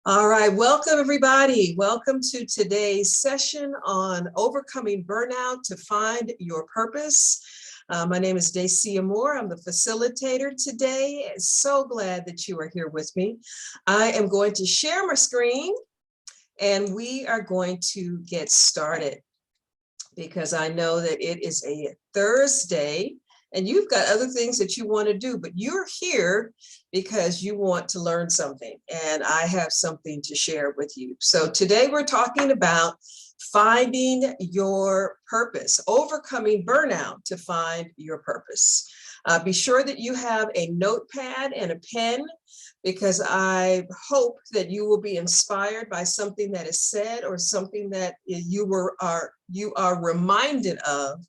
All right, welcome everybody. Welcome to today's session on overcoming burnout to find your purpose. My name is Dacia Moore. I'm the facilitator today. So glad that you are here with me. I am going to share my screen and we are going to get started because I know that it is a Thursday and you've got other things that you want to do, but you're here because you want to learn something, and I have something to share with you. So today we're talking about finding your purpose, overcoming burnout to find your purpose. Be sure that you have a notepad and a pen, because I hope that you will be inspired by something that is said or something that you are reminded of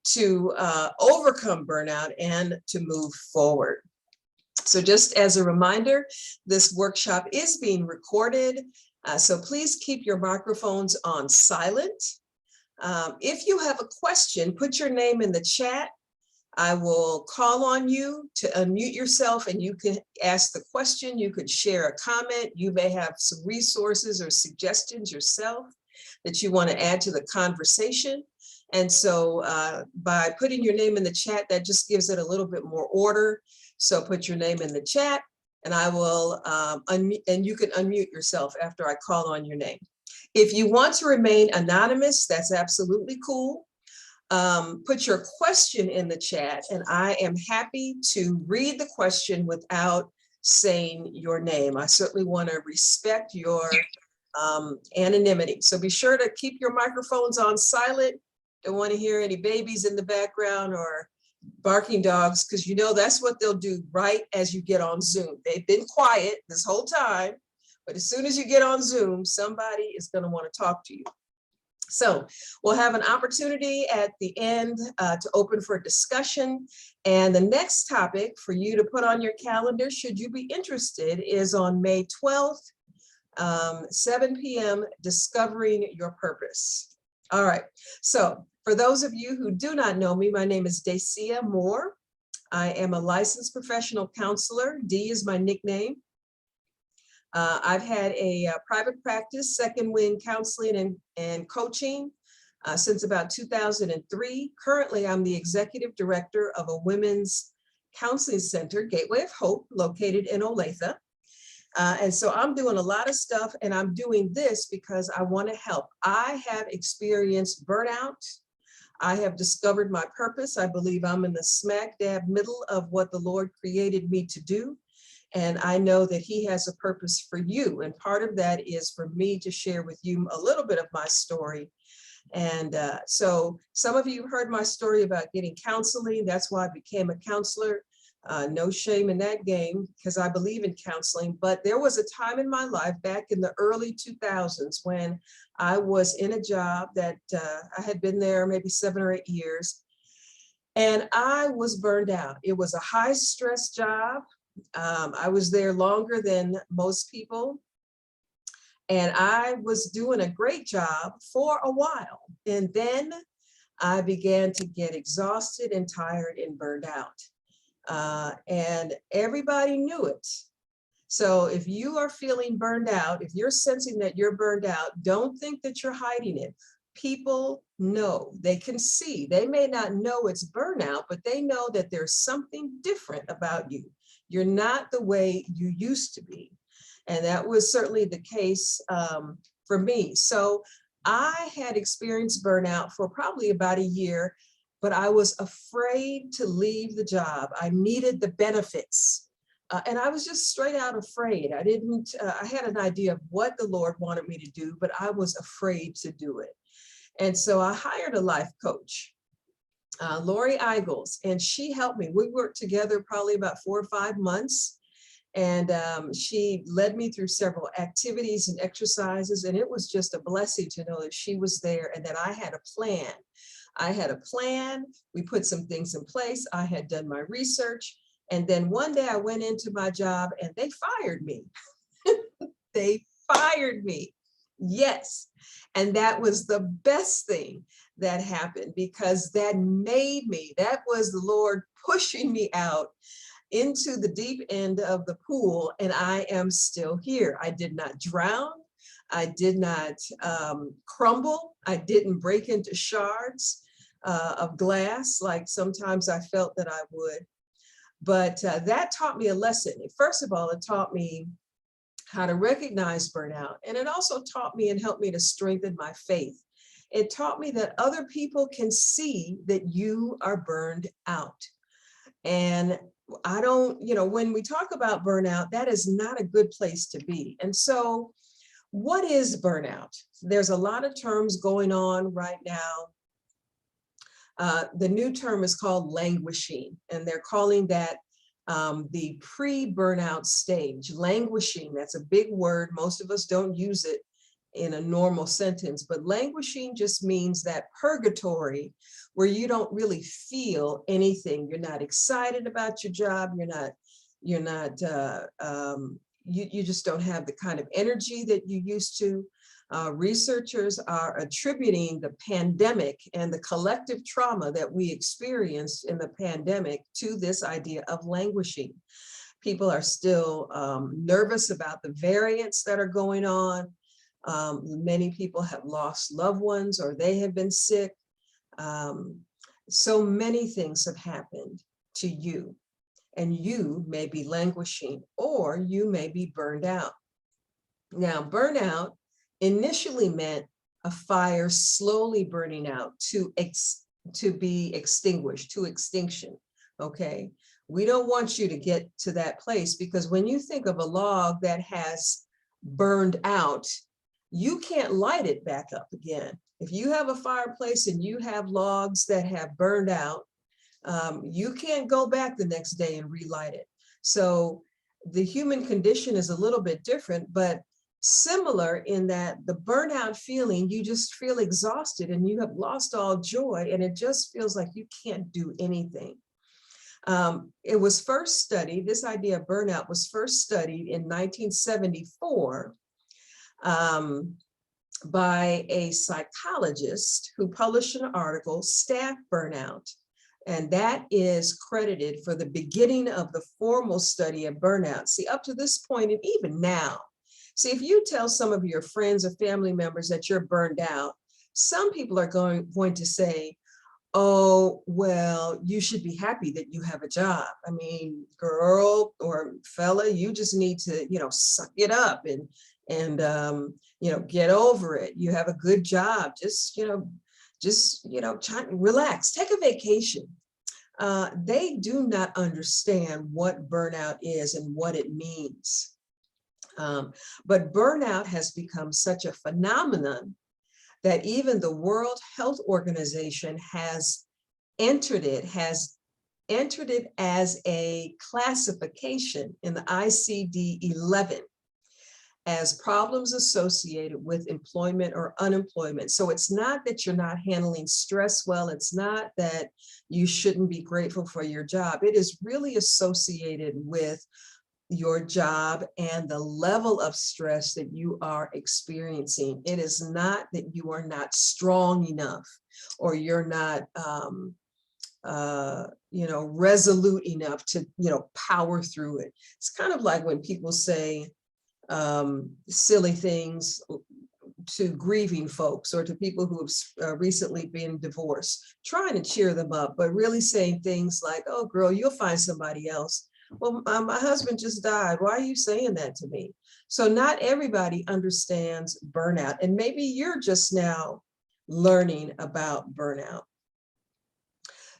to overcome burnout and to move forward. So just as a reminder, this workshop is being recorded, so please keep your microphones on silent. If you have a question, put your name in the chat. I will call on you to unmute yourself and you can ask the question. You could share a comment. You may have some resources or suggestions yourself that you want to add to the conversation. And so by putting your name in the chat, that just gives it a little bit more order. So put your name in the chat and I will unmute, and you can unmute yourself after I call on your name. If you want to remain anonymous, that's absolutely cool. Put your question in the chat and I am happy to read the question without saying your name. I certainly want to respect your anonymity. So be sure to keep your microphones on silent. Don't want to hear any babies in the background or barking dogs, because you know that's what they'll do right as you get on Zoom. They've been quiet this whole time, but as soon as you get on Zoom, somebody is going to want to talk to you. So we'll have an opportunity at the end to open for discussion. And the next topic for you to put on your calendar, should you be interested, is on May 12th, 7 p.m., Discovering Your Purpose. All right, so for those of you who do not know me, my name is Dacia Moore. I am a licensed professional counselor. D is my nickname. I've had a private practice, Second Wind Counseling and Coaching since about 2003. Currently, I'm the executive director of a women's counseling center, Gateway of Hope, located in Olathe. And so I'm doing a lot of stuff, and I'm doing this because I want to help. I have experienced burnout. I have discovered my purpose. I believe I'm in the smack dab middle of what the Lord created me to do. And I know that He has a purpose for you. And part of that is for me to share with you a little bit of my story. And so some of you heard my story about getting counseling. That's why I became a counselor. No shame in that game, because I believe in counseling. But there was a time in my life back in the early 2000s when I was in a job that I had been there maybe 7 or 8 years. And I was burned out. It was a high stress job. I was there longer than most people. And I was doing a great job for a while. And then I began to get exhausted and tired and burned out. And everybody knew it. So if you are feeling burned out, if you're sensing that you're burned out, don't think that you're hiding it. People know, they can see. They may not know it's burnout, but they know that there's something different about you. You're not the way you used to be. And that was certainly the case for me. So I had experienced burnout for probably about a year, but I was afraid to leave the job. I needed the benefits. And I was just straight out afraid. I had an idea of what the Lord wanted me to do, but I was afraid to do it. And so I hired a life coach, Lori Eigels, and she helped me. We worked together probably about 4 or 5 months. And she led me through several activities and exercises. And it was just a blessing to know that she was there and that I had a plan. I had a plan. We put some things in place. I had done my research. And then one day I went into my job and they fired me. They fired me. Yes. And that was the best thing that happened, because that was the Lord pushing me out into the deep end of the pool, and I am still here. I did not drown. I did not crumble. I didn't break into shards of glass like sometimes I felt that I would. But that taught me a lesson. First of all, it taught me how to recognize burnout. And it also taught me and helped me to strengthen my faith. It taught me that other people can see that you are burned out. And I don't, when we talk about burnout, that is not a good place to be. And so what is burnout? There's a lot of terms going on right now. The new term is called languishing, and they're calling that the pre-burnout stage. Languishing, that's a big word. Most of us don't use it in a normal sentence, but languishing just means that purgatory where you don't really feel anything. You're not excited about your job. You just don't have the kind of energy that you used to. Researchers are attributing the pandemic and the collective trauma that we experienced in the pandemic to this idea of languishing. People are still nervous about the variants that are going on. Many people have lost loved ones or they have been sick. So many things have happened to you, and you may be languishing or you may be burned out. Now, burnout initially meant a fire slowly burning out to be extinguished, to extinction, okay? We don't want you to get to that place, because when you think of a log that has burned out, you can't light it back up again. If you have a fireplace and you have logs that have burned out, you can't go back the next day and relight it. So the human condition is a little bit different, but similar in that the burnout feeling, you just feel exhausted and you have lost all joy, and it just feels like you can't do anything. It was first studied, this idea of burnout was first studied in 1974 by a psychologist who published an article, Staff Burnout. And that is credited for the beginning of the formal study of burnout. See, up to this point, and even now, see, if you tell some of your friends or family members that you're burned out, some people are going to say, oh, well, you should be happy that you have a job. I mean, girl or fella, you just need to, suck it up and get over it. You have a good job. Just try to relax, take a vacation. They do not understand what burnout is and what it means. But burnout has become such a phenomenon that even the World Health Organization has entered it as a classification in the ICD-11 as problems associated with employment or unemployment. So it's not that you're not handling stress well. It's not that you shouldn't be grateful for your job. It is really associated with your job and the level of stress that you are experiencing. It is not that you are not strong enough or you're not resolute enough to power through it. It's kind of like when people say silly things to grieving folks or to people who have recently been divorced, trying to cheer them up, but really saying things like, oh girl, you'll find somebody else. Well, my husband just died. Why are you saying that to me? So not everybody understands burnout, and maybe you're just now learning about burnout.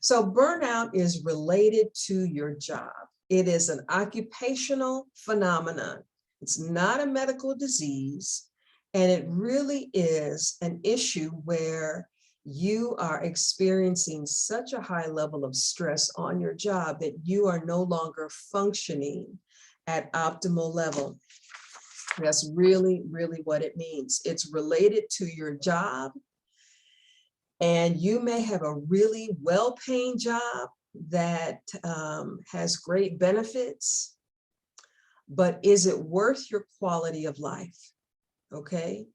So burnout is related to your job. It is an occupational phenomenon. It's not a medical disease, and it really is an issue where you are experiencing such a high level of stress on your job that you are no longer functioning at optimal level. That's really, really what it means. It's related to your job, and you may have a really well-paying job that has great benefits, but is it worth your quality of life? Okay.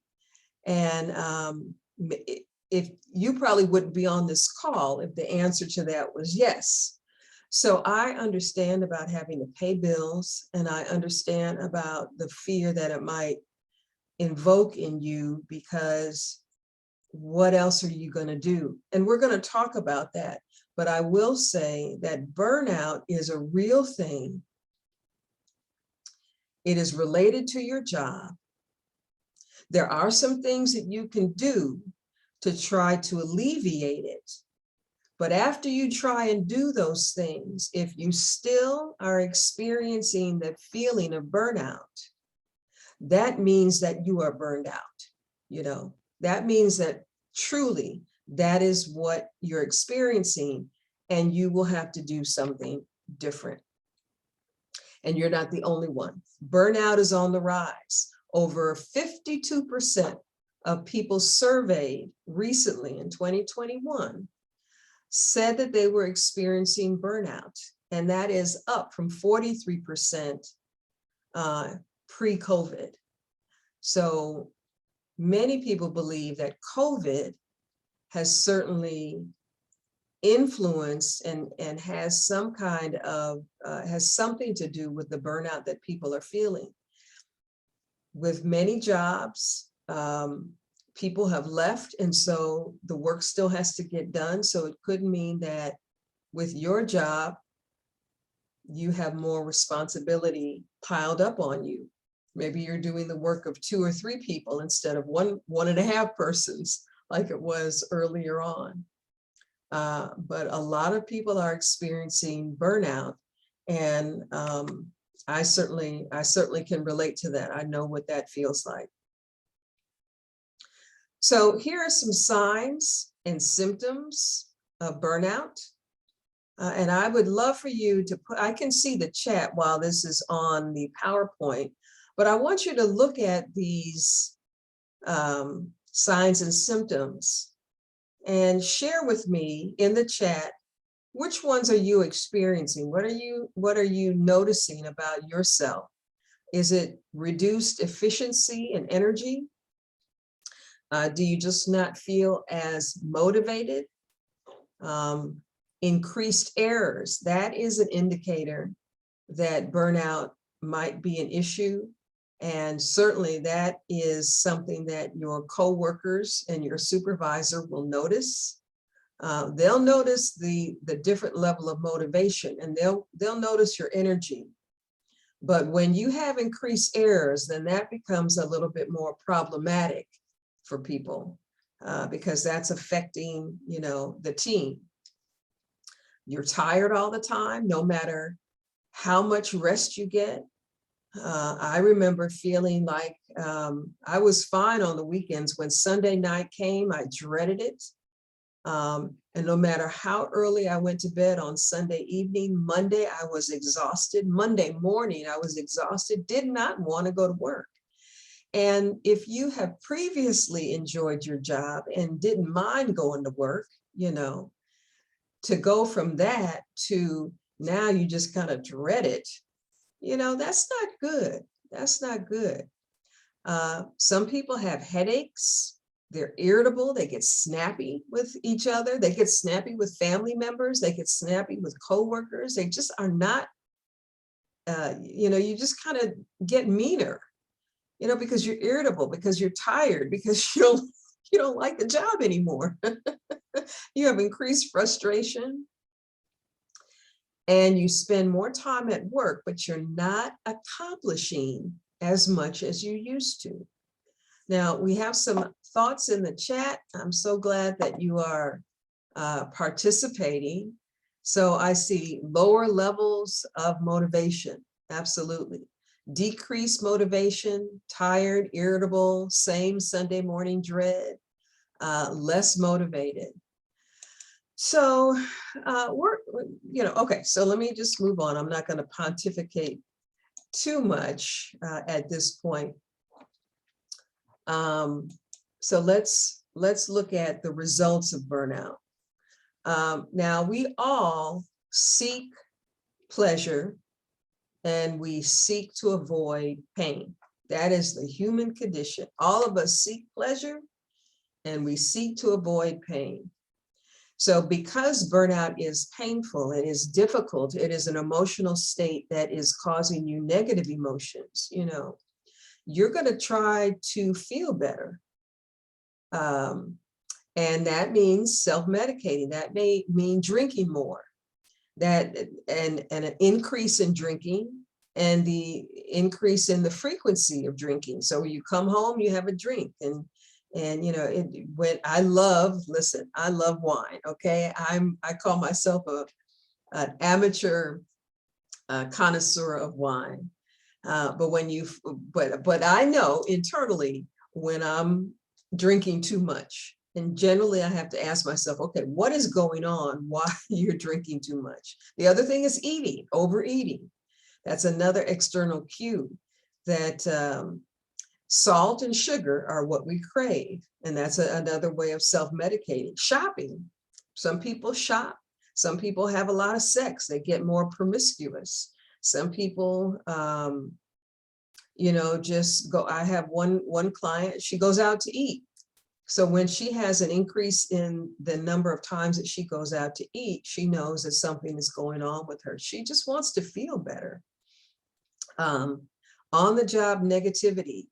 And if you probably wouldn't be on this call if the answer to that was yes. So I understand about having to pay bills, and I understand about the fear that it might invoke in you, because what else are you going to do? And we're going to talk about that. But I will say that burnout is a real thing. It is related to your job. There are some things that you can do to try to alleviate it. But after you try and do those things, if you still are experiencing the feeling of burnout, that means that you are burned out. That means that truly that is what you're experiencing, and you will have to do something different. And you're not the only one. Burnout is on the rise. Over 52% of people surveyed recently in 2021 said that they were experiencing burnout, and that is up from 43% pre-COVID. So many people believe that COVID has certainly influenced and has some kind of, has something to do with the burnout that people are feeling. With many jobs, people have left, and so the work still has to get done. So it could mean that with your job, you have more responsibility piled up on you. Maybe you're doing the work of 2 or 3 people instead of one and a half persons like it was earlier on. But a lot of people are experiencing burnout, and I certainly can relate to that. I know what that feels like. So here are some signs and symptoms of burnout. And I would love for you to put, I can see the chat while this is on the PowerPoint, but I want you to look at these signs and symptoms and share with me in the chat, which ones are you experiencing? What are you noticing about yourself? Is it reduced efficiency and energy? Do you just not feel as motivated? Increased errors, that is an indicator that burnout might be an issue. And certainly that is something that your coworkers and your supervisor will notice. They'll notice the different level of motivation, and they'll notice your energy. But when you have increased errors, then that becomes a little bit more problematic for people, because that's affecting, the team. You're tired all the time, no matter how much rest you get. I remember feeling like I was fine on the weekends. When Sunday night came, I dreaded it. And no matter how early I went to bed on Sunday evening, Monday, I was exhausted. Monday morning, I was exhausted, did not want to go to work. And if you have previously enjoyed your job and didn't mind going to work, to go from that to now you just kind of dread it, that's not good. That's not good. Some people have headaches. They're irritable. They get snappy with each other. They get snappy with family members. They get snappy with coworkers. They just are not, you just kind of get meaner, because you're irritable, because you're tired, because you don't like the job anymore. You have increased frustration, and you spend more time at work, but you're not accomplishing as much as you used to. Now, we have some thoughts in the chat. I'm so glad that you are participating. So I see lower levels of motivation, absolutely. Decreased motivation, tired, irritable, same Sunday morning dread, less motivated. So okay, so let me just move on. I'm not going to pontificate too much at this point. So let's look at the results of burnout. Now, we all seek pleasure, and we seek to avoid pain. That is the human condition. All of us seek pleasure, and we seek to avoid pain. So because burnout is painful, it is difficult, it is an emotional state that is causing you negative emotions, you're going to try to feel better. And that means self-medicating. That may mean drinking more, and an increase in drinking and the increase in the frequency of drinking. So when you come home, you have a drink, and when I love wine. Okay, I call myself an amateur connoisseur of wine. But I know internally when I'm drinking too much. And generally I have to ask myself, okay, what is going on? Why you're drinking too much? The other thing is eating, overeating. That's another external cue that salt and sugar are what we crave. And that's another way of self-medicating. Shopping. Some people shop. Some people have a lot of sex. They get more promiscuous. Some people, just go. I have one client, she goes out to eat. So when she has an increase in the number of times that she goes out to eat, she knows that something is going on with her. She just wants to feel better. On the job negativity,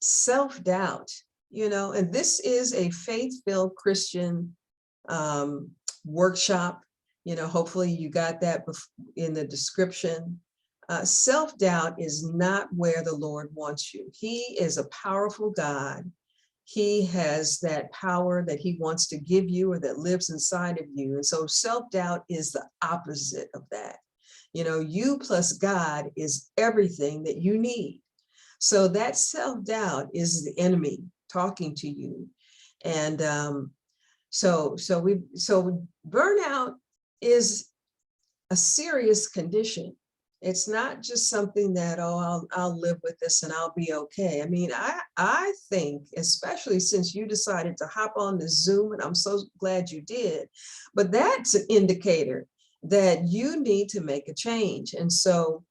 self-doubt, and this is a faith-filled Christian workshop. Hopefully you got that in the description. Self-doubt is not where the Lord wants you. He is a powerful God. He has that power that he wants to give you or that lives inside of you. And so self-doubt is the opposite of that. You plus God is everything that you need. So that self-doubt is the enemy talking to you. And so burnout is a serious condition. It's not just something that, oh, I'll live with this and I'll be okay. I mean, I think, especially since you decided to hop on the Zoom, and I'm so glad you did, but that's an indicator that you need to make a change. And so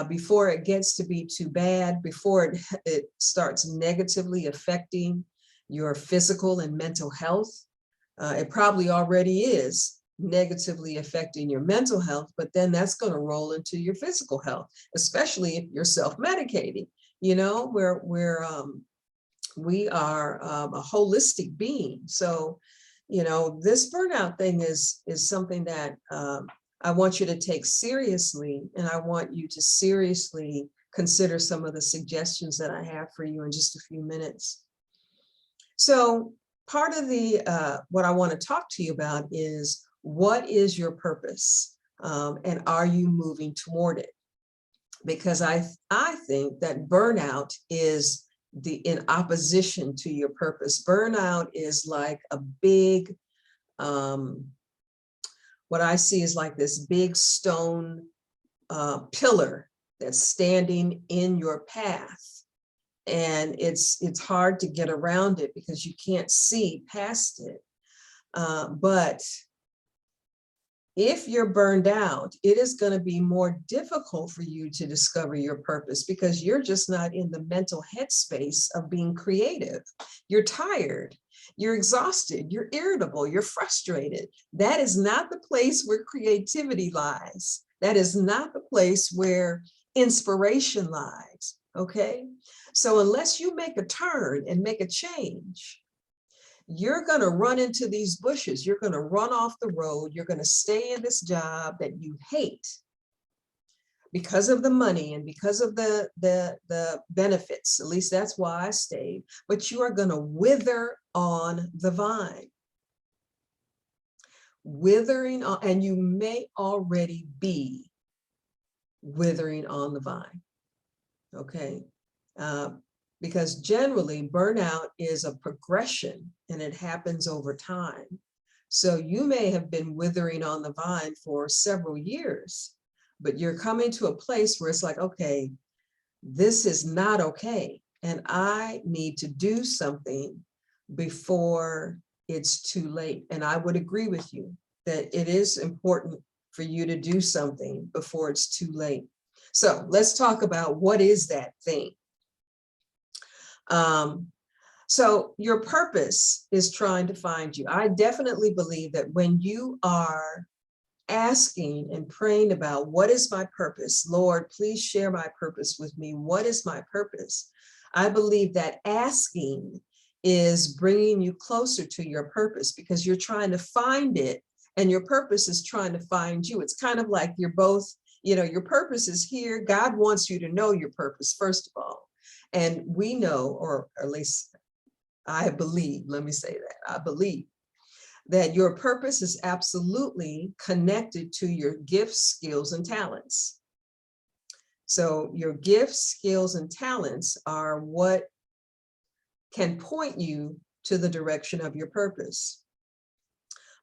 before it gets to be too bad, before it starts negatively affecting your physical and mental health, it probably already is negatively affecting your mental health, but then that's going to roll into your physical health, especially if you're self-medicating. We are a holistic being. So, this burnout thing is something that I want you to take seriously, and I want you to seriously consider some of the suggestions that I have for you in just a few minutes. So part of what I want to talk to you about is, what is your purpose? And are you moving toward it? Because I think that burnout is in opposition to your purpose. Burnout is like a big, what I see is like this big stone pillar that's standing in your path. And it's hard to get around it because you can't see past it. But if you're burned out, it is going to be more difficult for you to discover your purpose because you're just not in the mental headspace of being creative. You're tired, you're exhausted, you're irritable, you're frustrated. That is not the place where creativity lies. That is not the place where inspiration lies, okay? So unless you make a turn and make a change, you're going to run into these bushes. You're going to run off the road. You're going to stay in this job that you hate because of the money and because of the benefits. At least that's why I stayed. But you are going to wither on the vine. Withering on, and you may already be withering on the vine. Okay. Because generally burnout is a progression and it happens over time. So you may have been withering on the vine for several years, but you're coming to a place where it's like, okay, this is not okay. And I need to do something before it's too late. And I would agree with you that it is important for you to do something before it's too late. So let's talk about what is that thing. So your purpose is trying to find you. I definitely believe that when you are asking and praying about what is my purpose, Lord, please share my purpose with me. What is my purpose? I believe that asking is bringing you closer to your purpose because you're trying to find it and your purpose is trying to find you. It's kind of like you're both, your purpose is here. God wants you to know your purpose, first of all. And we know, or at least I believe, let me say that, I believe that your purpose is absolutely connected to your gifts, skills, and talents. So your gifts, skills, and talents are what can point you to the direction of your purpose.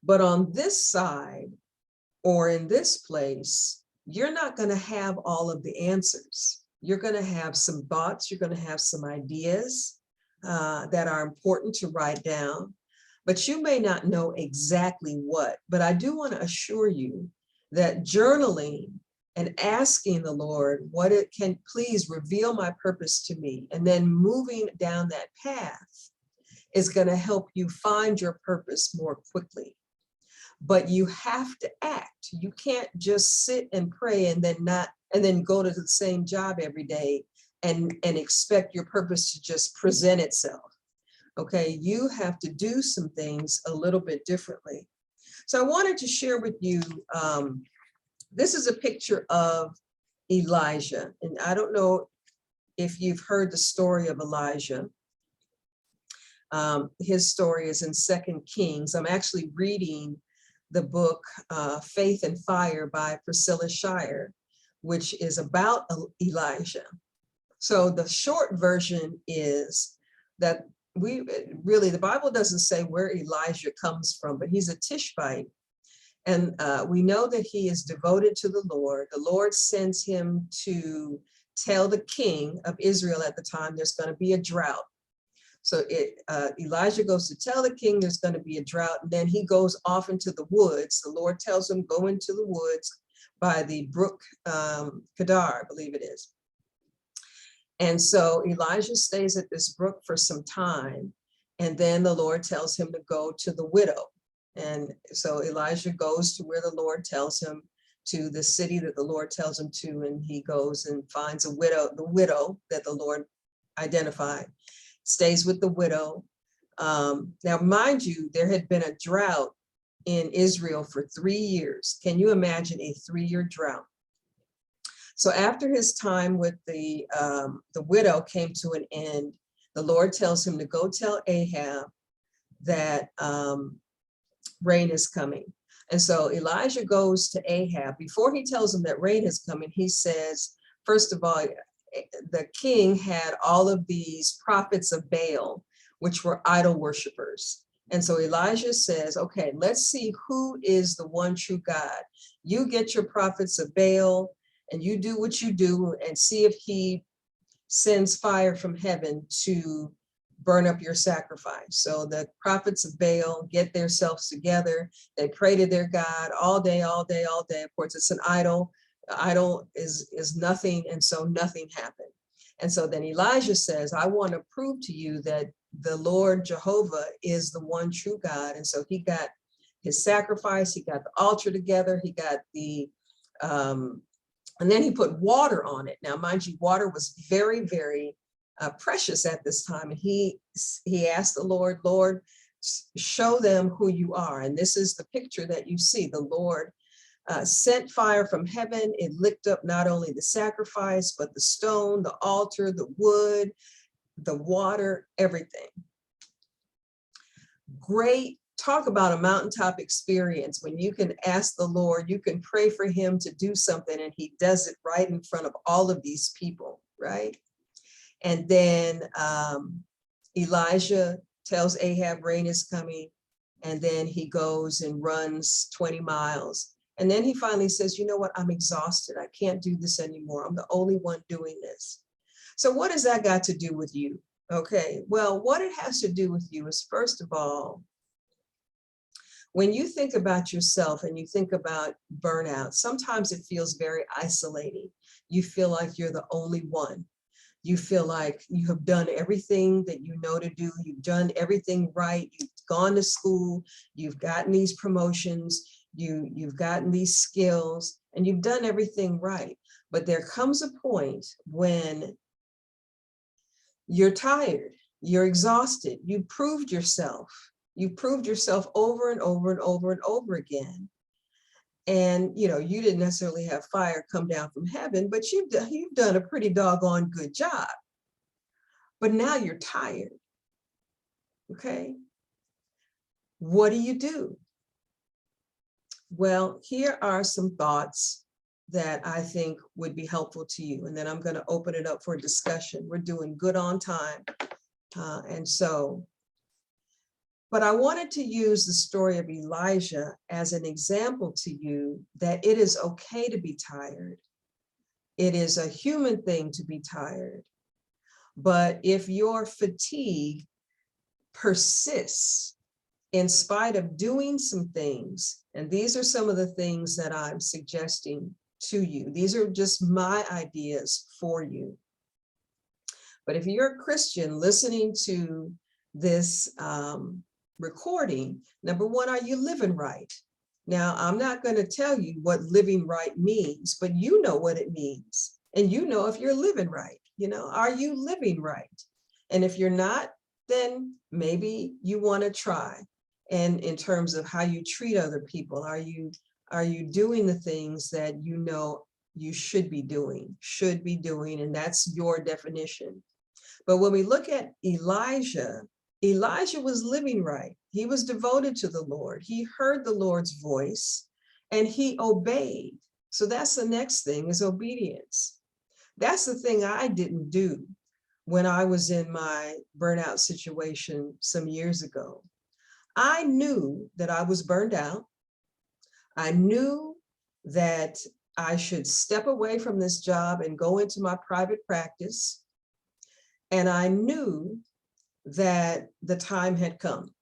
But on this side, or in this place, you're not going to have all of the answers. You're going to have some thoughts, you're going to have some ideas that are important to write down. But you may not know exactly what, but I do want to assure you that journaling and asking the Lord what it can, please reveal my purpose to me, and then moving down that path is going to help you find your purpose more quickly. But you have to act. You can't just sit and pray and then go to the same job every day and expect your purpose to just present itself. Okay, you have to do some things a little bit differently. So I wanted to share with you, this is a picture of Elijah. And I don't know if you've heard the story of Elijah. His story is in 2 Kings. I'm actually reading the book Faith and Fire by Priscilla Shirer, which is about Elijah. So the short version is that the Bible doesn't say where Elijah comes from, but he's a Tishbite. And we know that he is devoted to the Lord. The Lord sends him to tell the king of Israel at the time there's going to be a drought. So Elijah goes to tell the king there's going to be a drought, and then he goes off into the woods. The Lord tells him, go into the woods by the brook Kedar, I believe it is. And so Elijah stays at this brook for some time, and then the Lord tells him to go to the widow. And so Elijah goes to where the Lord tells him, to the city that the Lord tells him to, and he goes and finds a widow, the widow that the Lord identified, stays with the widow. Now, mind you, there had been a drought in Israel for 3 years. Can you imagine a 3-year drought? So after his time with the widow came to an end, the Lord tells him to go tell Ahab that rain is coming. And so Elijah goes to Ahab. Before he tells him that rain is coming, he says, first of all, the king had all of these prophets of Baal, which were idol worshipers. And so Elijah says, okay, let's see who is the one true God. You get your prophets of Baal, and you do what you do, and see if he sends fire from heaven to burn up your sacrifice. So the prophets of Baal get themselves together. They pray to their God all day, all day, all day. Of course, it's an idol. The idol is nothing, and so nothing happened. And so then Elijah says, I want to prove to you that the Lord Jehovah is the one true God. And so he got his sacrifice, he got the altar together, he got the and then he put water on it. Now, mind you, water was very, very precious at this time. And he asked the Lord, Lord, show them who you are. And this is the picture that you see. The Lord sent fire from heaven. It licked up not only the sacrifice, but the stone, the altar, the wood, the water, everything. Great. Talk about a mountaintop experience when you can ask the Lord, you can pray for him to do something, and he does it right in front of all of these people, right? And then Elijah tells Ahab rain is coming, and then he goes and runs 20 miles. And then he finally says, you know what, I'm exhausted. I can't do this anymore. I'm the only one doing this. So what has that got to do with you? Okay, well, what it has to do with you is, first of all, when you think about yourself and you think about burnout, sometimes it feels very isolating. You feel like you're the only one. You feel like you have done everything that you know to do. You've done everything right. You've gone to school. You've gotten these promotions. You've gotten these skills, and you've done everything right. But there comes a point when you're tired, you're exhausted. You proved yourself. You proved yourself over and over and over and over again. And, you didn't necessarily have fire come down from heaven, but you've done a pretty doggone good job. But now you're tired. Okay. What do? Well, here are some thoughts that I think would be helpful to you. And then I'm going to open it up for a discussion. We're doing good on time. But I wanted to use the story of Elijah as an example to you that it is okay to be tired. It is a human thing to be tired. But if your fatigue persists in spite of doing some things, and these are some of the things that I'm suggesting to you. These are just my ideas for you. But if you're a Christian listening to this recording, number one, are you living right? Now, I'm not going to tell you what living right means, but you know what it means. And you know if you're living right. Are you living right? And if you're not, then maybe you want to try. And in terms of how you treat other people, are you doing the things that you know you should be doing, and that's your definition. But when we look at Elijah was living right. He was devoted to the Lord. He heard the Lord's voice and he obeyed. So that's the next thing, is obedience. That's the thing I didn't do when I was in my burnout situation some years ago. I knew that I was burned out. I knew that I should step away from this job and go into my private practice. And I knew that the time had come,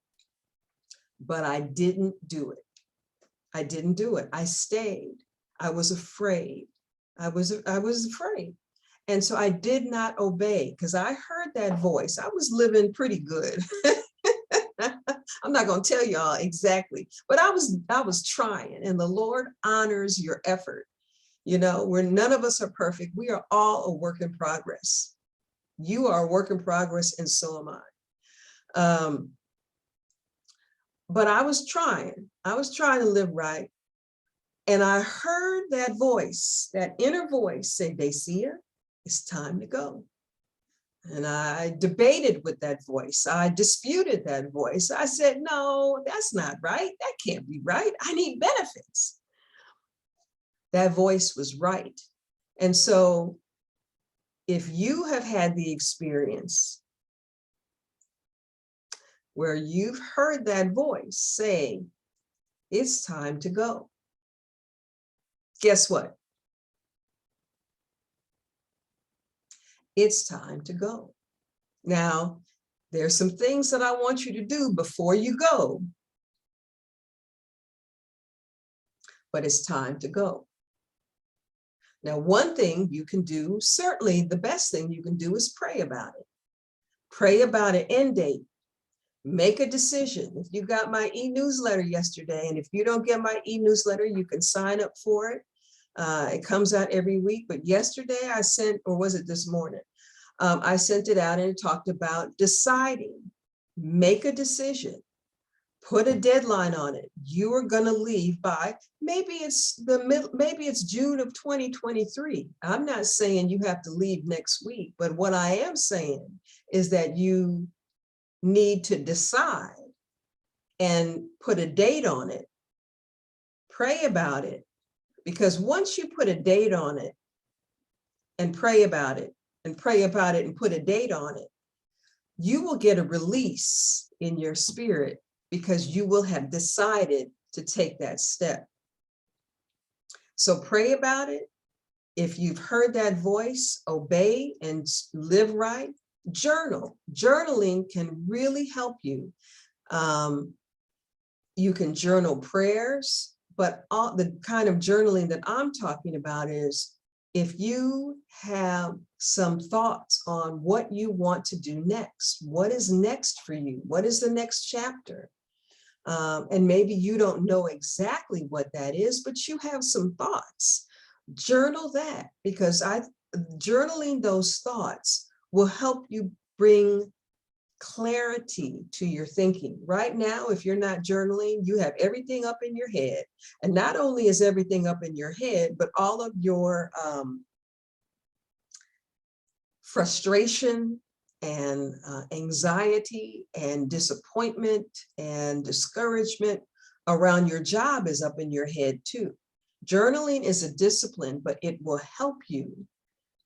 but I didn't do it. I didn't do it. I stayed. I was afraid. I was afraid. And so I did not obey because I heard that voice. I was living pretty good. I'm not going to tell y'all exactly, but I was trying, and the Lord honors your effort. Where none of us are perfect. We are all a work in progress. You are a work in progress, and so am I. But I was trying to live right. And I heard that voice, that inner voice say, Dacia, it's time to go. And I debated with that voice. I disputed that voice. I said, no, that's not right. That can't be right. I need benefits. That voice was right. And so if you have had the experience where you've heard that voice say, it's time to go, guess what? It's time to go. Now, there's some things that I want you to do before you go, but it's time to go. Now, one thing you can do, certainly the best thing you can do, is pray about it. Pray about an end date. Make a decision. If you got my e-newsletter yesterday, and if you don't get my e-newsletter, you can sign up for it. It comes out every week, but yesterday I sent, or was it this morning? I sent it out and it talked about deciding. Make a decision. Put a deadline on it. You are going to leave by, maybe it's June of 2023. I'm not saying you have to leave next week, but what I am saying is that you need to decide and put a date on it. Pray about it, because once you put a date on it and pray about it and put a date on it, you will get a release in your spirit because you will have decided to take that step. So pray about it. If you've heard that voice, obey and live right. Journal. Journaling can really help you. You can journal prayers, but all the kind of journaling that I'm talking about is if you have some thoughts on what you want to do next, what is next for you? What is the next chapter? And maybe you don't know exactly what that is, but you have some thoughts. Journal that, because journaling those thoughts will help you bring clarity to your thinking. Right now, if you're not journaling, you have everything up in your head. And not only is everything up in your head, but all of your frustration and anxiety and disappointment and discouragement around your job is up in your head too. Journaling is a discipline, but it will help you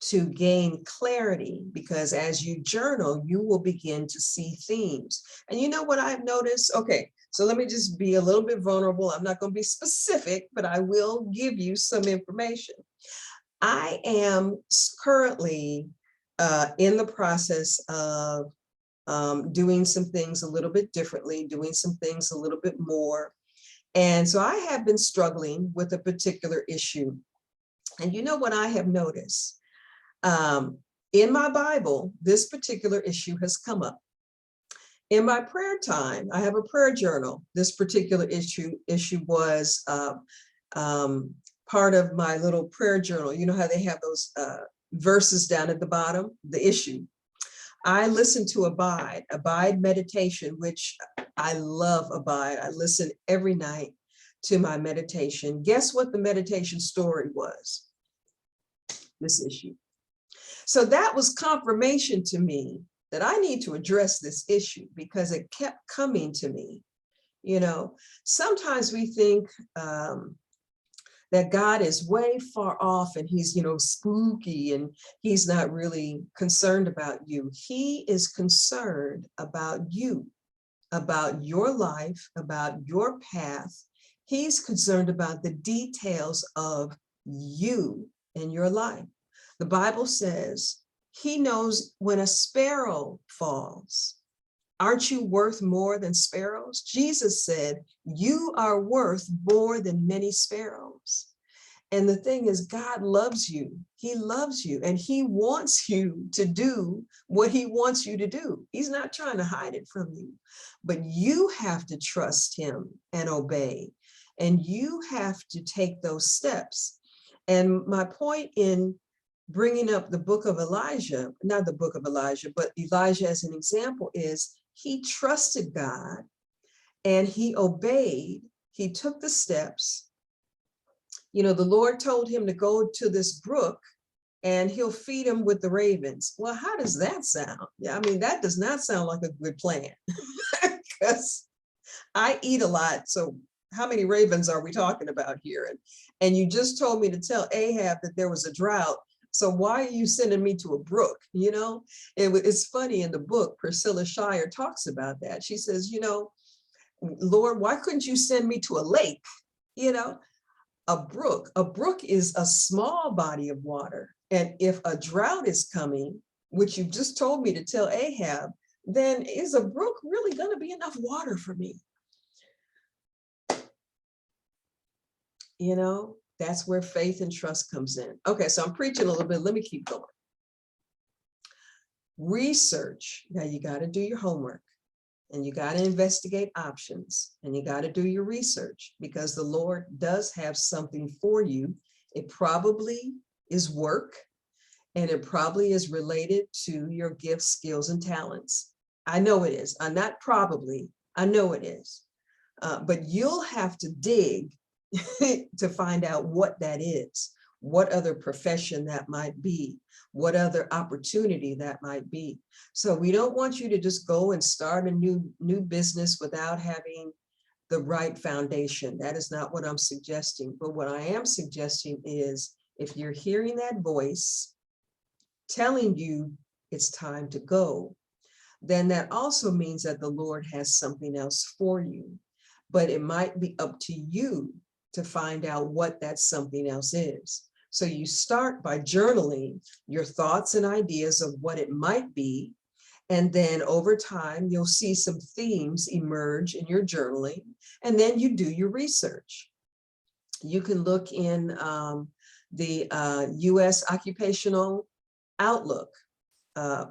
to gain clarity, because as you journal, you will begin to see themes. And you know what I've noticed? Okay, so let me just be a little bit vulnerable. I'm not going to be specific, but I will give you some information. I am currently in the process of doing some things a little bit differently, doing some things a little bit more. And so I have been struggling with a particular issue. And you know what I have noticed? In my Bible, this particular issue has come up. In my prayer time, I have a prayer journal. This particular issue was part of my little prayer journal. You know how they have those verses down at the bottom, the issue. I listen to Abide meditation, which I love Abide. I listen every night to my meditation. Guess what the meditation story was? This issue. So that was confirmation to me that I need to address this issue, because it kept coming to me. You know, sometimes we think that God is way far off and he's, you know, spooky and he's not really concerned about you. He is concerned about you, about your life, about your path. He's concerned about the details of you and your life. The Bible says he knows when a sparrow falls. Aren't you worth more than sparrows? Jesus said, you are worth more than many sparrows. And the thing is, God loves you. He loves you, and he wants you to do what he wants you to do. He's not trying to hide it from you, but you have to trust him and obey, and you have to take those steps. And my point in bringing up the book of Elijah, not the book of Elijah, but Elijah as an example, is he trusted God and he obeyed. He took the steps. You know, the Lord told him to go to this brook and he'll feed him with the ravens. Well, how does that sound? Yeah, I mean, that does not sound like a good plan, because I eat a lot. So how many ravens are we talking about here? And you just told me to tell Ahab that there was a drought. So why are you sending me to a brook? You know, it's funny, in the book, Priscilla Shirer talks about that. She says, you know, Lord, why couldn't you send me to a lake? You know, a brook is a small body of water. And if a drought is coming, which you just told me to tell Ahab, then is a brook really going to be enough water for me? You know, that's where faith and trust comes in. Okay, so I'm preaching a little bit. Let me keep going. Research. Now you got to do your homework, and you got to investigate options, and you got to do your research, because the Lord does have something for you. It probably is work, and it probably is related to your gifts, skills, and talents. I know it is. I'm not probably, I know it is. But you'll have to dig to find out what that is, what other profession that might be, what other opportunity that might be. So we don't want you to just go and start a new business without having the right foundation. That is not what I'm suggesting. But what I am suggesting is, if you're hearing that voice telling you it's time to go, then that also means that the Lord has something else for you. But it might be up to you to find out what that something else is. So you start by journaling your thoughts and ideas of what it might be. And then over time, you'll see some themes emerge in your journaling. And then you do your research. You can look in the U.S. Occupational Outlook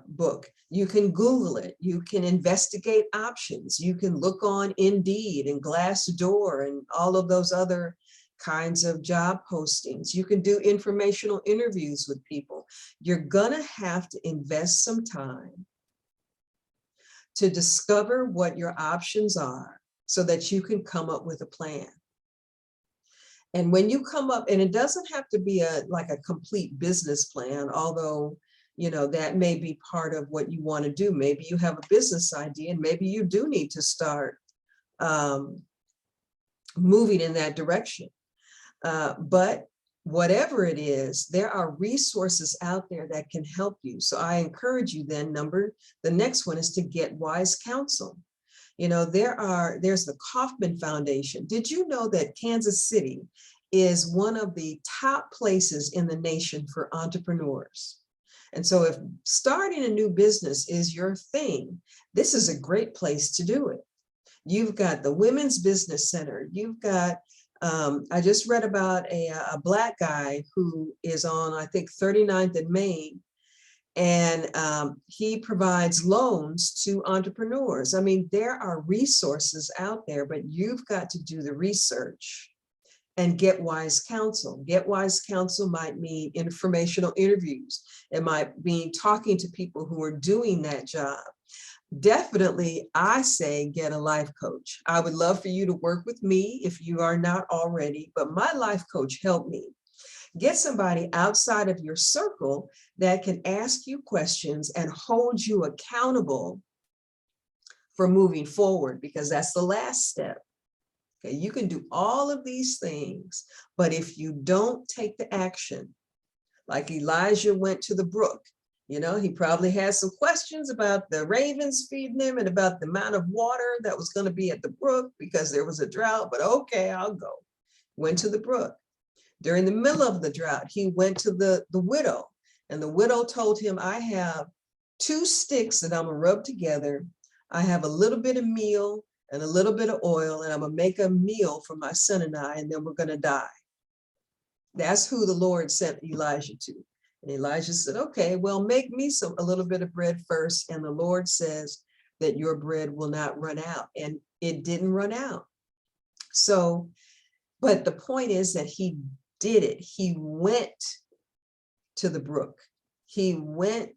book. You can Google it. You can investigate options. You can look on Indeed and Glassdoor and all of those other kinds of job postings. You can do informational interviews with people. You're gonna have to invest some time to discover what your options are so that you can come up with a plan. And when you come up, and it doesn't have to be like a complete business plan, although, you know, that may be part of what you want to do. Maybe you have a business idea and maybe you do need to start moving in that direction. But whatever it is, there are resources out there that can help you. So I encourage you then, the next one is to get wise counsel. You know, there's the Kauffman Foundation. Did you know that Kansas City is one of the top places in the nation for entrepreneurs? And so if starting a new business is your thing, this is a great place to do it. You've got the Women's Business Center. You've got, I just read about a Black guy who is on, I think, 39th and Main. And he provides loans to entrepreneurs. I mean, there are resources out there, but you've got to do the research and get wise counsel. Get wise counsel might mean informational interviews. It might mean talking to people who are doing that job. Definitely, I say get a life coach. I would love for you to work with me if you are not already, but my life coach helped me. Get somebody outside of your circle that can ask you questions and hold you accountable for moving forward, because that's the last step. Okay, you can do all of these things, but if you don't take the action, like Elijah went to the brook, you know, he probably had some questions about the ravens feeding him and about the amount of water that was going to be at the brook because there was a drought, but okay, I'll go. Went to the brook. During the middle of the drought, he went to the widow, and the widow told him, I have 2 sticks that I'm gonna rub together. I have a little bit of meal and a little bit of oil, and I'm gonna make a meal for my son and I, and then we're gonna die. That's who the Lord sent Elijah to. And Elijah said, okay, well, make me a little bit of bread first. And the Lord says that your bread will not run out. And it didn't run out. So, but the point is that he did it. He went to the brook. He went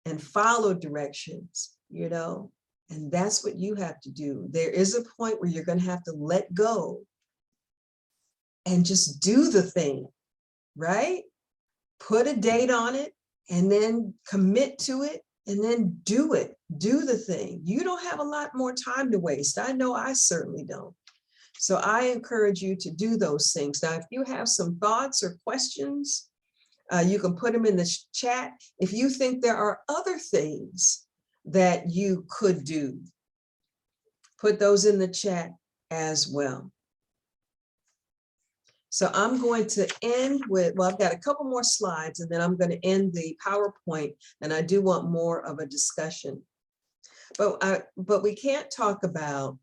and followed directions, you know, and that's what you have to do. There is a point where you're going to have to let go and just do the thing, right? Put a date on it and then commit to it and then do it. Do the thing. You don't have a lot more time to waste. I know I certainly don't. So I encourage you to do those things. Now, if you have some thoughts or questions, you can put them in the chat. If you think there are other things that you could do, put those in the chat as well. So I'm going to end with, well, I've got a couple more slides and then I'm going to end the PowerPoint, and I do want more of a discussion. But we can't talk about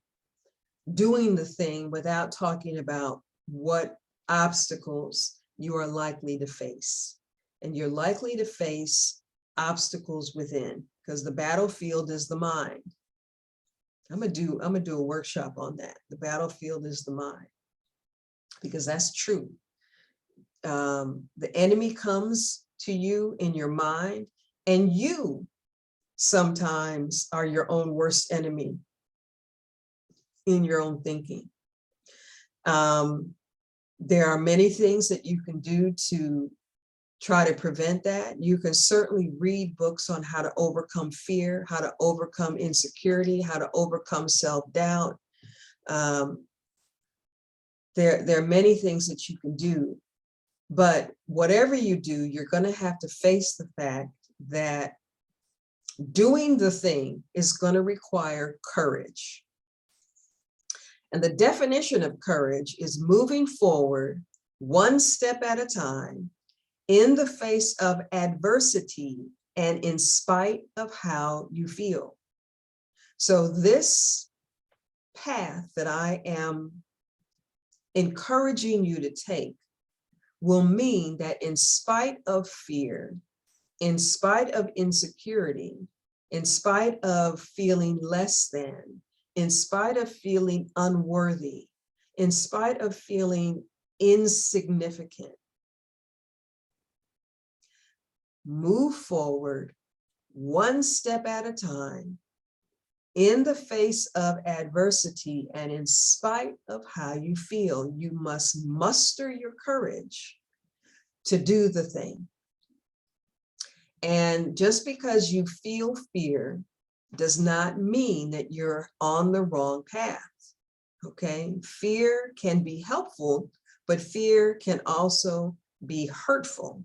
doing the thing without talking about what obstacles you are likely to face. And you're likely to face obstacles within, because the battlefield is the mind. I'm gonna do a workshop on that. The battlefield is the mind, because that's true. The enemy comes to you in your mind, and you sometimes are your own worst enemy in your own thinking. There are many things that you can do to try to prevent that. You can certainly read books on how to overcome fear, how to overcome insecurity, how to overcome self-doubt. There are many things that you can do, but whatever you do, you're going to have to face the fact that doing the thing is going to require courage. And the definition of courage is moving forward one step at a time in the face of adversity and in spite of how you feel. So this path that I am encouraging you to take will mean that in spite of fear, in spite of insecurity, in spite of feeling less than, in spite of feeling unworthy, in spite of feeling insignificant, move forward one step at a time in the face of adversity, and in spite of how you feel, you must muster your courage to do the thing. And just because you feel fear does not mean that you're on the wrong path. Okay, fear can be helpful, but fear can also be hurtful.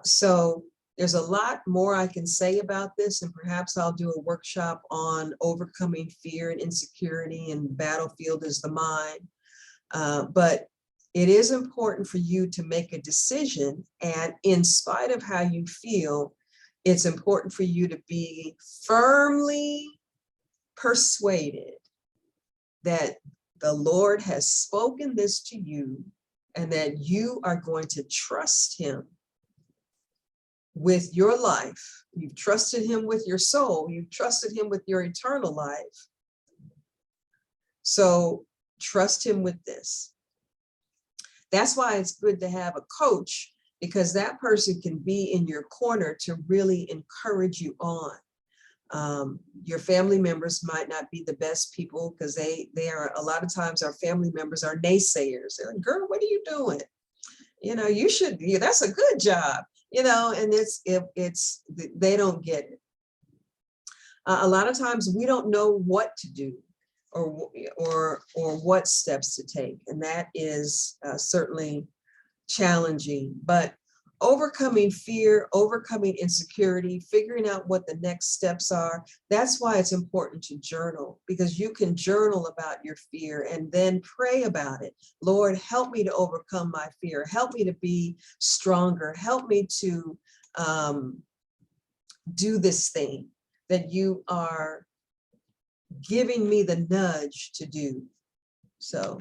So there's a lot more I can say about this, and perhaps I'll do a workshop on overcoming fear and insecurity, and the battlefield is the mind. But it is important for you to make a decision, and in spite of how you feel, it's important for you to be firmly persuaded that the Lord has spoken this to you and that you are going to trust him with your life. You've trusted him with your soul. You've trusted him with your eternal life. So trust him with this. That's why it's good to have a coach, because that person can be in your corner to really encourage you on. Your family members might not be the best people, because they are, a lot of times our family members are naysayers. They're like, girl, what are you doing? You know, you should be, that's a good job. You know, and they don't get it. A lot of times we don't know what to do or what steps to take, and that is certainly challenging. But overcoming fear, overcoming insecurity, figuring out what the next steps are, that's why it's important to journal, because you can journal about your fear and then pray about it. Lord, help me to overcome my fear. Help me to be stronger. Help me to do this thing that you are giving me the nudge to do. So,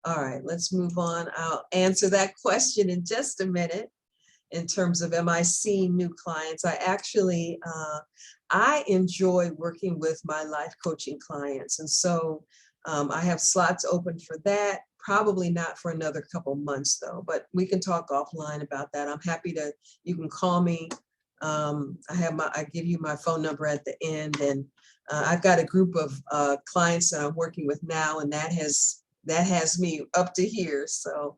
all right, let's move on. I'll answer that question in just a minute in terms of, am I seeing new clients? I actually, I enjoy working with my life coaching clients. And so I have slots open for that. Probably not for another couple months though, but we can talk offline about that. I'm happy to, you can call me. I give you my phone number at the end, and I've got a group of clients that I'm working with now, and that has me up to here. So,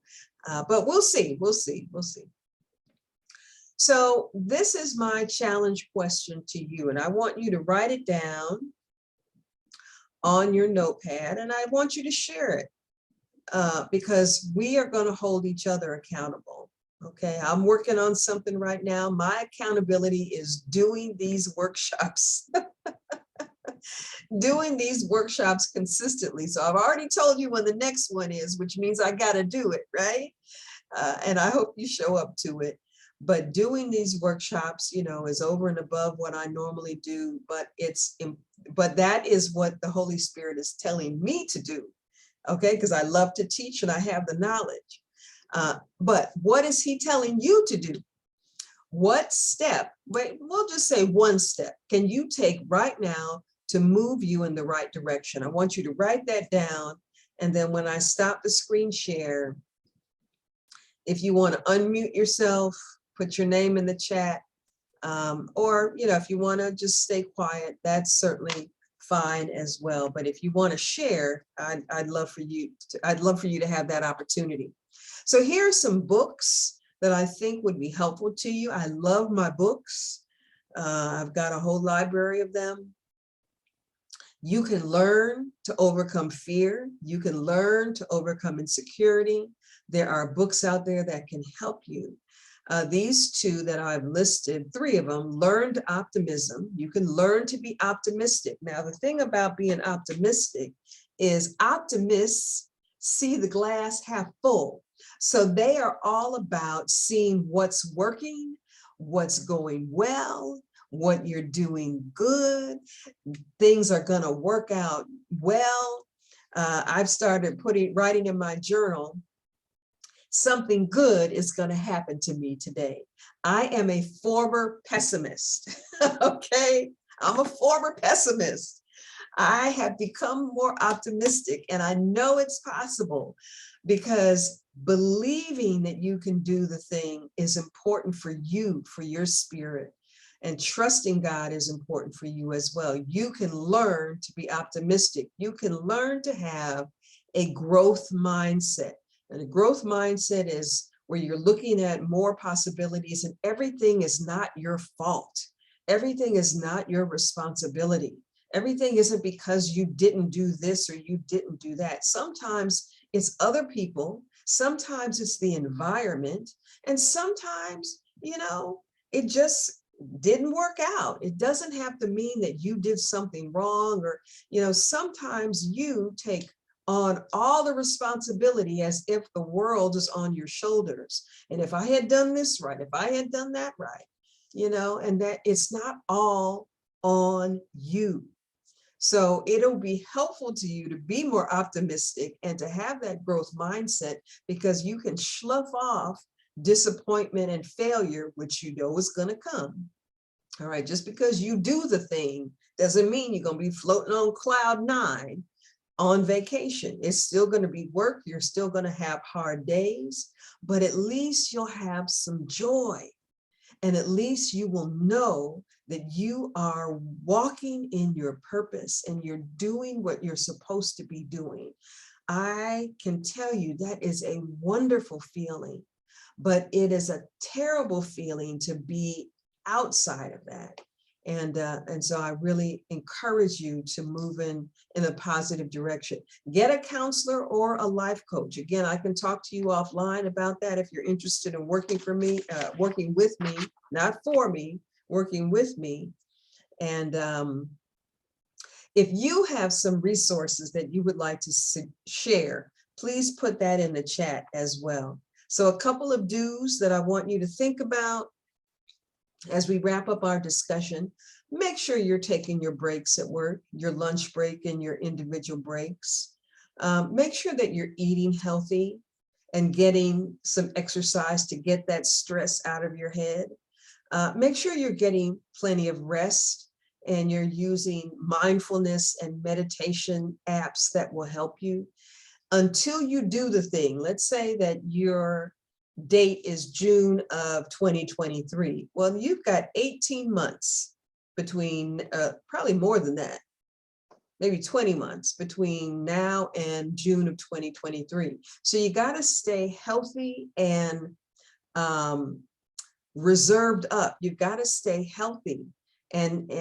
but we'll see. So this is my challenge question to you, and I want you to write it down on your notepad, and I want you to share it because we are going to hold each other accountable. Okay, I'm working on something right now. My accountability is doing these workshops. Doing these workshops consistently. So I've already told you when the next one is, which means I got to do it, right? And I hope you show up to it. But doing these workshops, you know, is over and above what I normally do, but that is what the Holy Spirit is telling me to do. Okay, because I love to teach and I have the knowledge. But what is he telling you to do? What step, we'll just say one step, can you take right now to move you in the right direction? I want you to write that down. And then when I stop the screen share, if you want to unmute yourself, put your name in the chat, or, you know, if you want to just stay quiet, that's certainly fine as well. But if you want to share, I'd love for you to have that opportunity. So here are some books that I think would be helpful to you. I love my books. I've got a whole library of them. You can learn to overcome fear. You can learn to overcome insecurity. There are books out there that can help you. These two that I've listed, three of them, Learned Optimism. You can learn to be optimistic. Now, the thing about being optimistic is optimists see the glass half full. So they are all about seeing what's working, what's going well, what you're doing good, things are going to work out well. I've started writing in my journal something good is going to happen to me today. I am a former pessimist. Okay. I'm a former pessimist. I have become more optimistic, and I know it's possible because believing that you can do the thing is important for you, for your spirit, and trusting God is important for you as well. You can learn to be optimistic. You can learn to have a growth mindset. And a growth mindset is where you're looking at more possibilities, and everything is not your fault. Everything is not your responsibility. Everything isn't because you didn't do this or you didn't do that. Sometimes it's other people, sometimes it's the environment, and sometimes, it just didn't work out. It doesn't have to mean that you did something wrong, or, sometimes you take on all the responsibility as if the world is on your shoulders. And if I had done this right, if I had done that right, and that it's not all on you. So it'll be helpful to you to be more optimistic and to have that growth mindset, because you can slough off disappointment and failure, which you know is going to come. All right, just because you do the thing doesn't mean you're going to be floating on cloud 9 on vacation. It's still going to be work. You're still going to have hard days, but at least you'll have some joy. And at least you will know that you are walking in your purpose and you're doing what you're supposed to be doing. I can tell you that is a wonderful feeling, but it is a terrible feeling to be outside of that. And so I really encourage you to move in a positive direction. Get a counselor or a life coach. Again, I can talk to you offline about that if you're interested in working working with me, not for me, working with me. And if you have some resources that you would like to share, please put that in the chat as well. So a couple of do's that I want you to think about as we wrap up our discussion. Make sure you're taking your breaks at work, your lunch break and your individual breaks. Make sure that you're eating healthy and getting some exercise to get that stress out of your head. Make sure you're getting plenty of rest and you're using mindfulness and meditation apps that will help you until you do the thing. Let's say that your date is June of 2023. Well, you've got 18 months between, probably more than that, maybe 20 months between now and June of 2023. So you got to stay healthy and reserved up. You've got to stay healthy and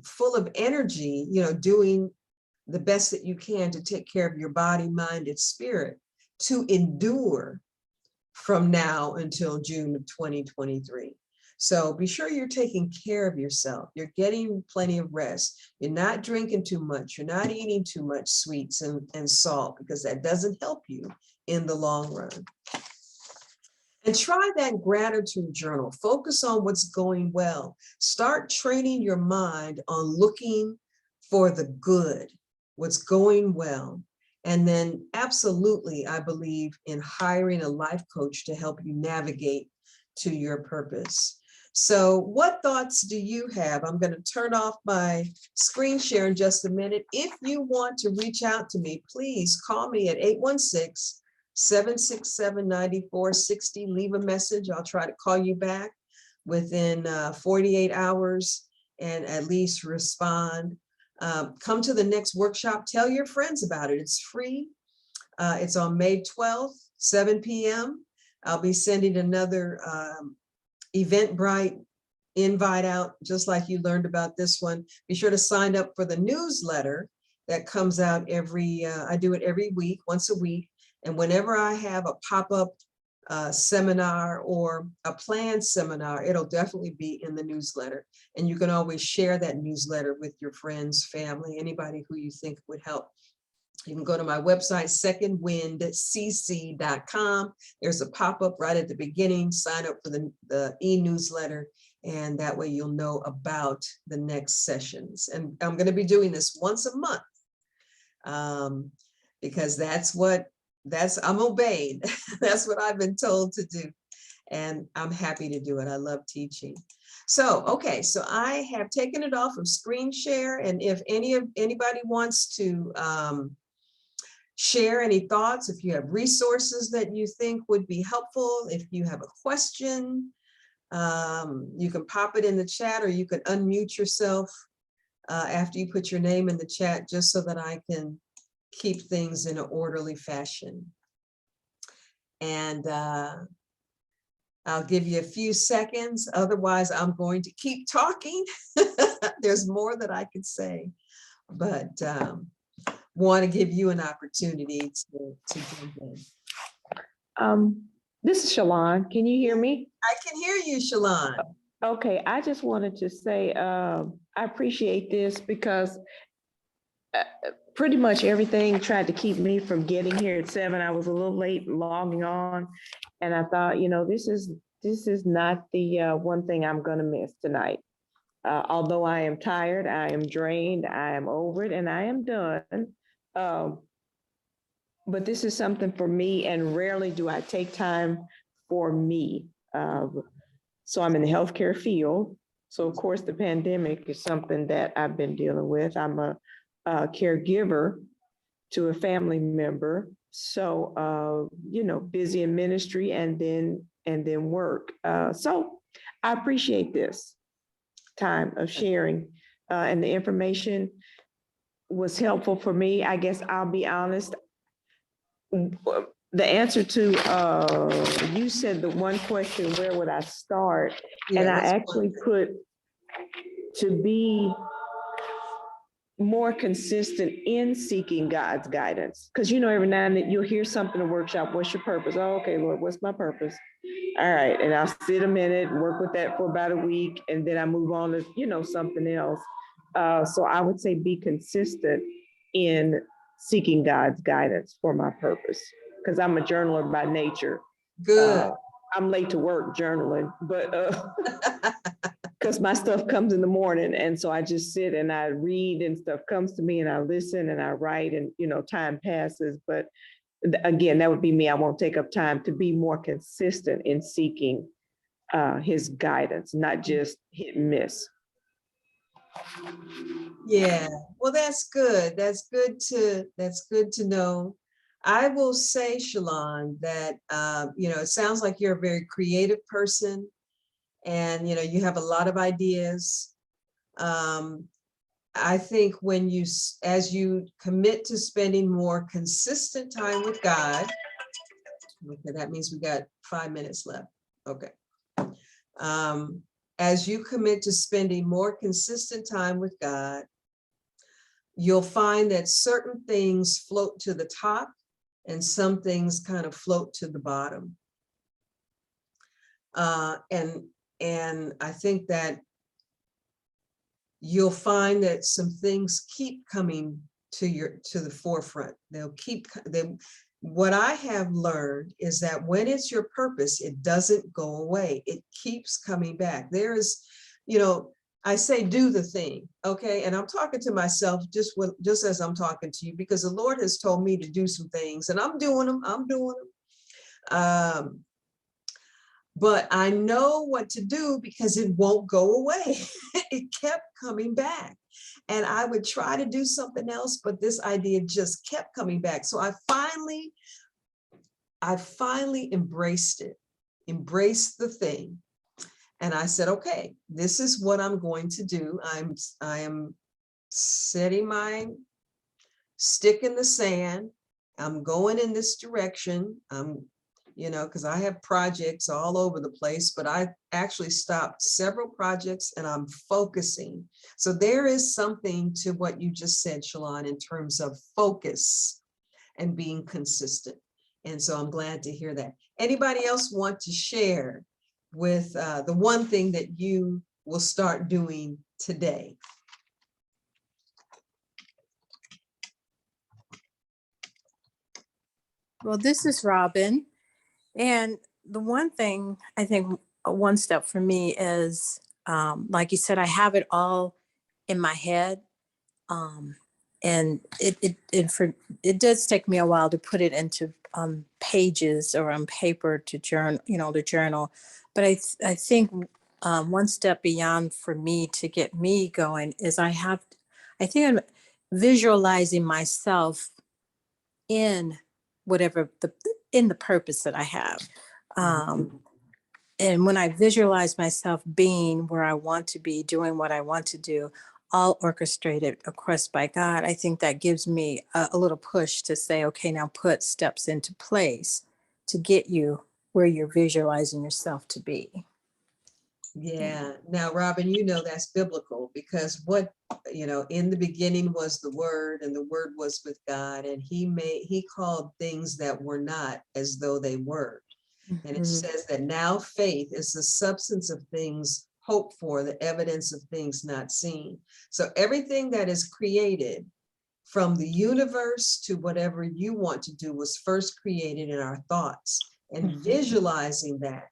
full of energy, doing the best that you can to take care of your body, mind, and spirit to endure from now until June of 2023. So be sure you're taking care of yourself. You're getting plenty of rest. You're not drinking too much. You're not eating too much sweets and salt, because that doesn't help you in the long run. And try that gratitude journal. Focus on what's going well. Start training your mind on looking for the good, what's going well. And then absolutely, I believe in hiring a life coach to help you navigate to your purpose. So what thoughts do you have? I'm going to turn off my screen share in just a minute. If you want to reach out to me, please call me at 816-767-9460. Leave a message. I'll try to call you back within 48 hours and at least respond. Come to the next workshop. Tell your friends about it. It's free. It's on May 12th, 7 p.m. I'll be sending another Eventbrite invite out, just like you learned about this one. Be sure to sign up for the newsletter that comes out I do it every week, once a week. And whenever I have a pop-up seminar or a planned seminar, it'll definitely be in the newsletter. And you can always share that newsletter with your friends, family, anybody who you think would help. You can go to my website, secondwindcc.com. There's a pop-up right at the beginning. Sign up for the e-newsletter, and that way you'll know about the next sessions. And I'm going to be doing this once a month because that's what I'm obeyed. That's what I've been told to do. And I'm happy to do it. I love teaching. So, okay, so I have taken it off of screen share. And if anybody wants to share any thoughts, if you have resources that you think would be helpful, if you have a question, you can pop it in the chat, or you can unmute yourself after you put your name in the chat, just so that I can keep things in an orderly fashion. And I'll give you a few seconds. Otherwise, I'm going to keep talking. There's more that I could say, but want to give you an opportunity to jump in. This is Shalon. Can you hear me? I can hear you, Shalon. Okay, I just wanted to say I appreciate this because pretty much everything tried to keep me from getting here at 7. I was a little late logging on, and I thought, this is not the one thing I'm going to miss tonight. Although I am tired, I am drained, I am over it, and I am done. But this is something for me, and rarely do I take time for me. So I'm in the healthcare field. So of course the pandemic is something that I've been dealing with. I'm a caregiver to a family member. So, busy in ministry and then work. So I appreciate this time of sharing, and the information was helpful for me. I guess I'll be honest. The answer to, you said the one question, where would I start? Yeah, and I actually put to be more consistent in seeking God's guidance. Because, every now and then you'll hear something in a workshop, what's your purpose? Oh, okay, Lord, what's my purpose? All right, and I'll sit a minute, work with that for about a week, and then I move on to, something else. So I would say be consistent in seeking God's guidance for my purpose, because I'm a journaler by nature. Good. I'm late to work journaling, but because my stuff comes in the morning, and so I just sit and I read, and stuff comes to me, and I listen and I write, and time passes. But again, that would be me. I won't take up time to be more consistent in seeking his guidance, not just hit and miss. Yeah, well, that's good. That's good to know. I will say, Shalon, that it sounds like you're a very creative person, and you have a lot of ideas. I think as you commit to spending more consistent time with God, okay, that means we got 5 minutes left. Okay. As you commit to spending more consistent time with God, you'll find that certain things float to the top and some things kind of float to the bottom. And I think that you'll find that some things keep coming to the forefront. What I have learned is that when it's your purpose, it doesn't go away. It keeps coming back. I say, do the thing, okay? And I'm talking to myself just as I'm talking to you, because the Lord has told me to do some things, and I'm doing them. But I know what to do because it won't go away. It kept coming back. And I would try to do something else, but this idea just kept coming back. So I finally embraced the thing. And I said, okay, this is what I'm going to do. I am setting my stick in the sand. I'm going in this direction. Because I have projects all over the place, but I actually stopped several projects and I'm focusing. So there is something to what you just said, Shalon, in terms of focus and being consistent. And so I'm glad to hear that. Anybody else want to share with the one thing that you will start doing today? Well, this is Robin. And the one thing, I think one step for me is, like you said, I have it all in my head. And it does take me a while to put it into pages or on paper to journal, to journal. But I think one step beyond for me to get me going is I think I'm visualizing myself in whatever in the purpose that I have. And when I visualize myself being where I want to be, doing what I want to do, all orchestrated, of course, by God, I think that gives me a little push to say, okay, now put steps into place to get you where you're visualizing yourself to be. Yeah. Now, Robin, that's biblical, because in the beginning was the Word, and the Word was with God, and he called things that were not as though they were. And it says that now faith is the substance of things hoped for, the evidence of things not seen. So everything that is created, from the universe to whatever you want to do, was first created in our thoughts. And visualizing that,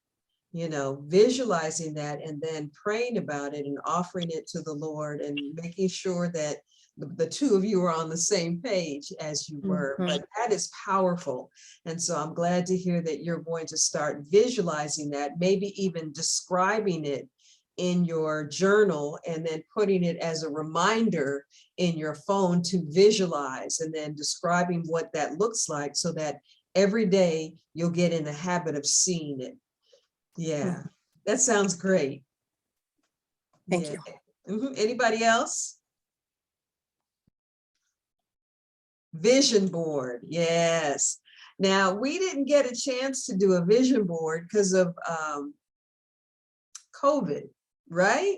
and then praying about it and offering it to the Lord, and making sure that the two of you are on the same page as you were. But that is powerful. And so I'm glad to hear that you're going to start visualizing that, maybe even describing it in your journal, and then putting it as a reminder in your phone to visualize, and then describing what that looks like, so that every day you'll get in the habit of seeing it. Yeah, that sounds great. Thank you. Anybody else? Vision board. Yes. Now, we didn't get a chance to do a vision board because of COVID, right?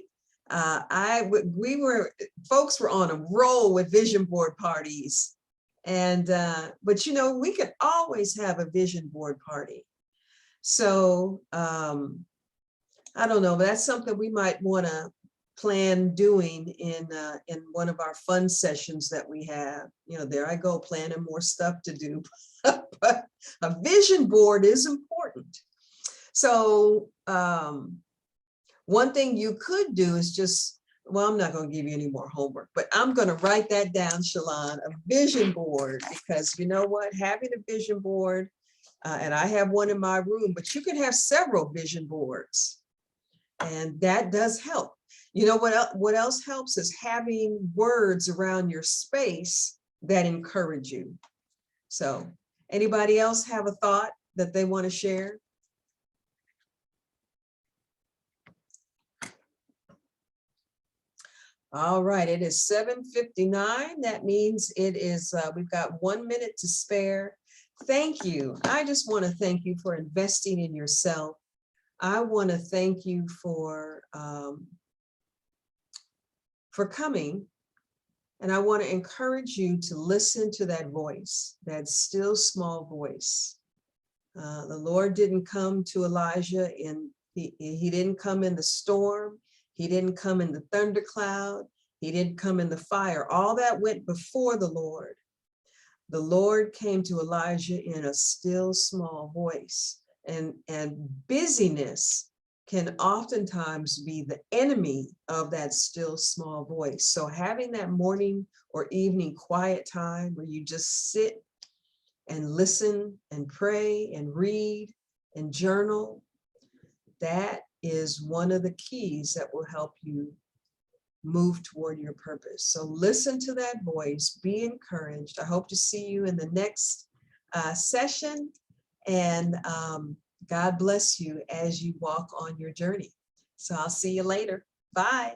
Folks were on a roll with vision board parties. And, but we could always have a vision board party. So I don't know, but that's something we might want to plan doing in one of our fun sessions that we have. There I go, planning more stuff to do. But a vision board is important. So one thing you could do is just, well, I'm not going to give you any more homework, but I'm going to write that down, Shalon, a vision board, because you know what, having a vision board, and I have one in my room, but you can have several vision boards, and that does help. What else helps is having words around your space that encourage you. So anybody else have a thought that they want to share? All right, it is 7:59. That means it is, we've got 1 minute to spare. Thank you. I just want to thank you for investing in yourself. I want to thank you for coming. And I want to encourage you to listen to that voice, that still small voice. The Lord didn't come to Elijah he didn't come in the storm. He didn't come in the thundercloud. He didn't come in the fire. All that went before the Lord. The Lord came to Elijah in a still small voice. And busyness can oftentimes be the enemy of that still small voice. So having that morning or evening quiet time where you just sit and listen and pray and read and journal, that is one of the keys that will help you move toward your purpose. So listen to that voice, be encouraged. I hope to see you in the next session, and God bless you as you walk on your journey. So I'll see you later. Bye.